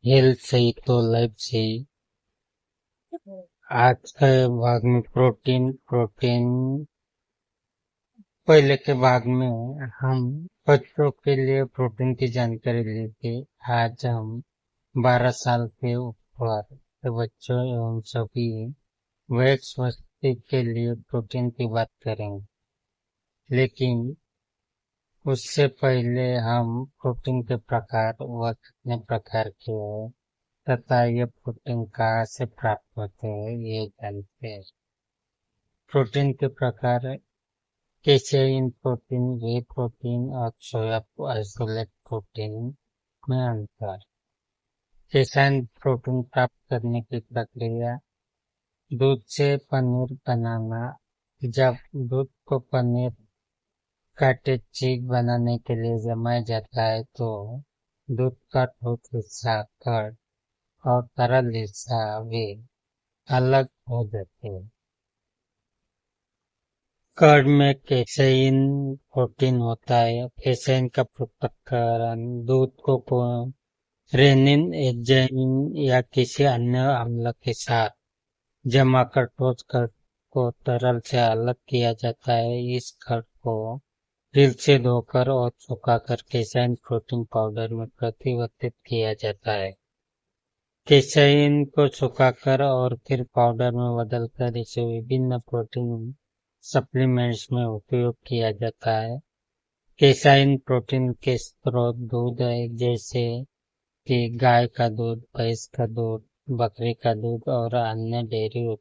Health सही तो life सही। आज के भाग में प्रोटीन प्रोटीन पहले के भाग में हम बच्चों के लिए प्रोटीन की जानकारी ली थी। आज हम 12 साल के ऊपर के बच्चों एवं सभी वयस्क के लिए प्रोटीन की बात करेंगे। लेकिन उससे पहले हम प्रोटीन के प्रकार व कितने प्रकार के हैं तथा ये प्रोटीन कहाँ से प्राप्त होते हैं ये जानते हैं। प्रोटीन के प्रकार: केसेइन प्रोटीन, वे प्रोटीन और सोया आइसोलेट प्रोटीन में अंतर। केसेइन प्रोटीन प्राप्त करने की प्रक्रिया: दूध से पनीर बनाना। जब दूध को पनीर काटे चीज बनाने के लिए जमाया जाता है तो दूध का ठोस हिस्सा कर्ड और तरल हिस्सा वे अलग हो जाते हैं। कर्ड में केसेइन प्रोटीन होता है। केसेइन का पृथक्करण दूध को रेनिन एंजाइम या किसी अन्य अम्ल के साथ जमाकर ठोस कर्ड को तरल से अलग किया जाता है। इस कर्ड को फिर से धोकर और सुखाकर केसेइन प्रोटीन पाउडर में परिवर्तित किया जाता है। केसेइन को सुखाकर और फिर पाउडर में बदलकर इसे विभिन्न प्रोटीन सप्लीमेंट्स में उपयोग किया जाता है। केसेइन प्रोटीन के स्रोत दूध है, जैसे कि गाय का दूध, भैंस का दूध, बकरी का दूध और अन्य डेयरी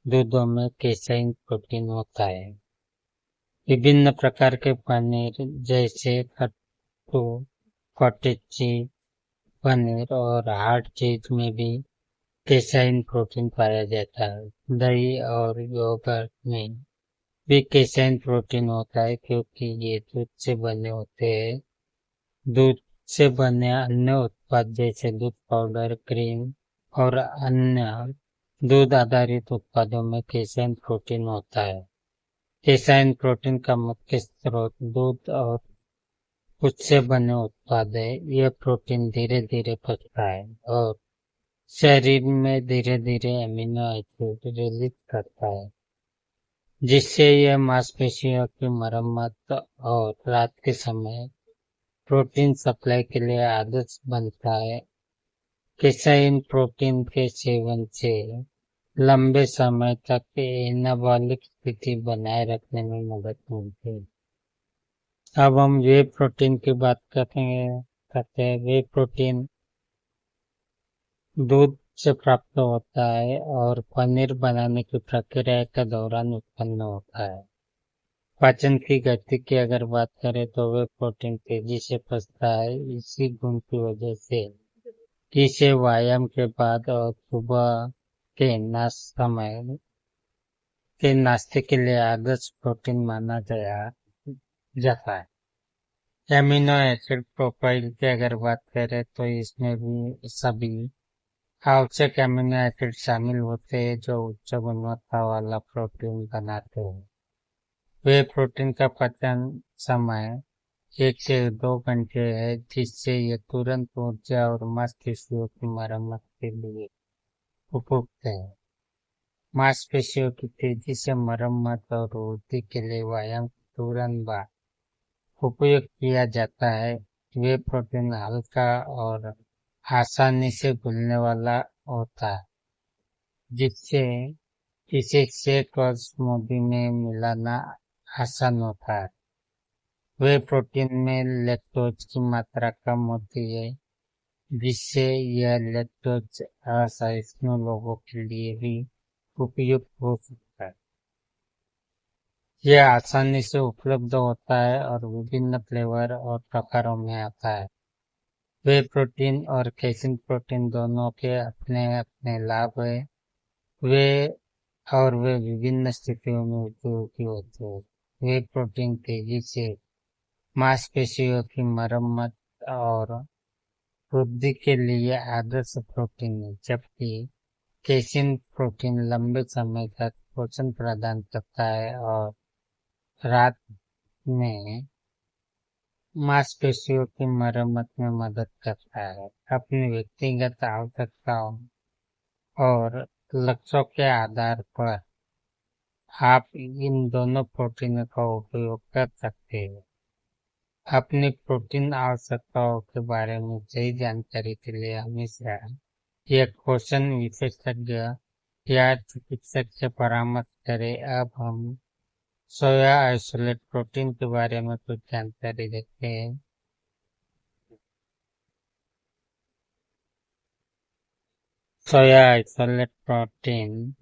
दूधों में केसेइन प्रोटीन होता है। विभिन्न प्रकार के पनीर जैसे कट्टू, कॉटेज चीज, पनीर और हार्ड चीज में भी केसेइन प्रोटीन पाया जाता है। दही और योगर्ट में भी केसेइन प्रोटीन होता है क्योंकि ये दूध से बने होते हैं। दूध से बने अन्य उत्पाद जैसे दूध पाउडर, क्रीम और अन्य दूध आधारित उत्पादों में केसेइन प्रोटीन होता है। केसेइन प्रोटीन का मुख्य स्रोत दूध और उससे बने उत्पाद है। यह प्रोटीन धीरे धीरे पचता है और शरीर में धीरे धीरे अमीनो एसिड रिलीज करता है, जिससे यह मांसपेशियों की मरम्मत और रात के समय प्रोटीन सप्लाई के लिए आदर्श बनता है। केसेइन प्रोटीन के सेवन से लंबे समय तक एनाबॉलिक स्थिति बनाए रखने में मदद मिलती है। अब हम वे प्रोटीन की बात करते हैं। वे प्रोटीन दूध से प्राप्त होता है और पनीर बनाने की प्रक्रिया के दौरान उत्पन्न होता है। पाचन की गति की अगर बात करें तो वे प्रोटीन तेजी से पचता है। इसी गुण की वजह से इसे व्यायाम के बाद और सुबह के नाश्ते के लिए आदर्श प्रोटीन माना जाता है। एमिनो एसिड प्रोफाइल की अगर बात करें तो इसमें भी सभी आवश्यक एमिनो एसिड शामिल होते हैं जो उच्च गुणवत्ता वाला प्रोटीन बनाते हैं। वे प्रोटीन का पचन समय 1 से 2 घंटे है, जिससे ये तुरंत ऊर्जा और मांसपेशियों की मरम्मत के लिए उपयुक्त है। मांसपेशियों की तेजी से मरम्मत और वृद्धि के लिए व्यायाम के तुरंत बाद उपयोग किया जाता है। वे प्रोटीन हल्का और आसानी से घुलने वाला होता है, जिससे इसे शेक और स्मूदी में मिलाना आसान होता है। वे प्रोटीन में लैक्टोज की मात्रा कम होती है, जिससे यह लैक्टोज असहिष्णु लोगों के लिए भी उपयुक्त हो सकता है। यह आसानी से उपलब्ध होता है और विभिन्न फ्लेवर और प्रकारों में आता है। वे प्रोटीन और कैसीन प्रोटीन दोनों के अपने अपने लाभ हैं। वे विभिन्न स्थितियों में उपयोगी होते हैं। वे प्रोटीन तेजी से मांसपेशियों की मरम्मत और वृद्धि के लिए आदर्श प्रोटीन है, जबकि कैसीन प्रोटीन लंबे समय तक पोषण प्रदान करता है और रात में मांसपेशियों की मरम्मत में मदद करता है। अपनी व्यक्तिगत आवश्यकताओं और लक्ष्यों के आधार पर आप इन दोनों प्रोटीनों का उपयोग कर सकते हैं। अपनी प्रोटीन आवश्यकताओं के बारे में सही जानकारी के लिए हमेशा एक पोषण विशेषज्ञ या चिकित्सक से परामर्श करें। अब हम सोया आइसोलेट प्रोटीन के बारे में कुछ जानकारी देखते हैं। सोया isolate protein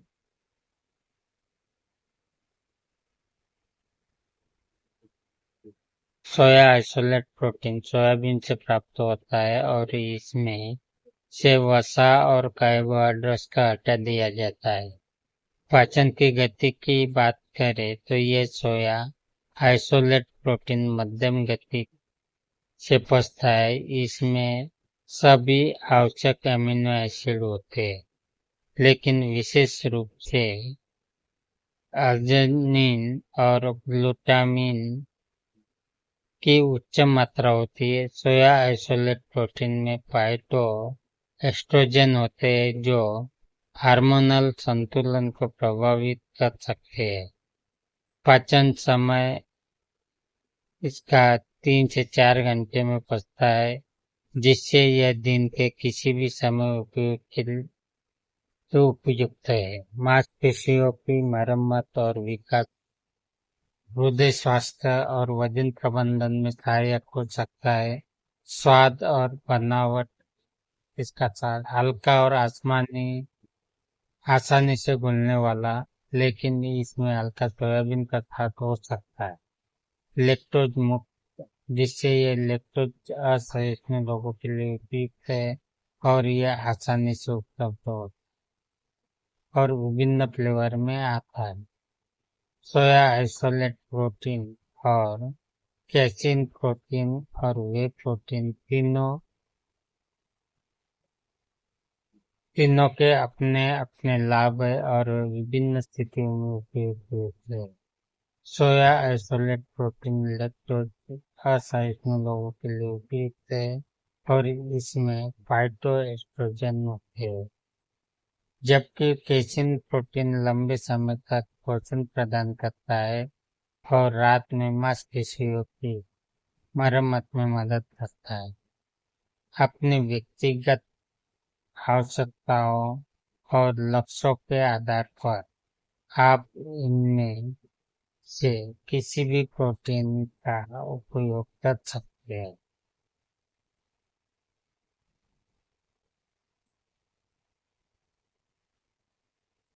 soya isolate protein soybean से प्राप्त होता है और इसमें से वसा और कार्बोहाइड्रेट्स का हटा दिया जाता है। पाचन की गति की बात करें तो ये सोया आइसोलेट प्रोटीन मध्यम गति से पचता है। इसमें सभी आवश्यक अमीनो एसिड होते हैं, लेकिन विशेष रूप से अर्जिनिन और ग्लूटामिन की उच्च मात्रा होती है। सोया आइसोलेट प्रोटीन में फाइटो एस्ट्रोजन होते हैं जो हार्मोनल संतुलन को प्रभावित कर सकते हैं। पाचन समय इसका 3 से 4 घंटे में पचता है, जिससे यह दिन के किसी भी समय उपयोग के लिए उपयुक्त है। मांसपेशियों की मरम्मत और विकास, हृदय स्वास्थ्य और वजन प्रबंधन में सहायक हो सकता है। स्वाद और बनावट इसका स्वाद हल्का और आसानी से घुलने वाला, लेकिन इसमें हल्का सोयाबीन का स्वाद हो सकता है। लैक्टोज मुक्त, जिससे ये लैक्टोज असहिष्णु लोगों के लिए उपयुक्त है और यह आसानी से उपलब्ध हो और विभिन्न फ्लेवर में आता है। सोया आइसोलेट प्रोटीन और कैसीन प्रोटीन और वे प्रोटीन तीनों के अपने अपने लाभ है और विभिन्न स्थितियों में उपयोग होते हैं। सोया आइसोलेट प्रोटीन लैक्टोज असहिष्णु लोगों के लिए उपयुक्त है और इसमें फाइटो एस्ट्रोजन होते हैं, जबकि कैसीन प्रोटीन लंबे समय तक पोषण प्रदान करता है और रात में मांसपेशियों की मरम्मत में मदद करता है। अपनी व्यक्तिगत आवश्यकताओं और लक्ष्यों के आधार पर आप इनमें से किसी भी प्रोटीन का उपयोग कर सकते हैं।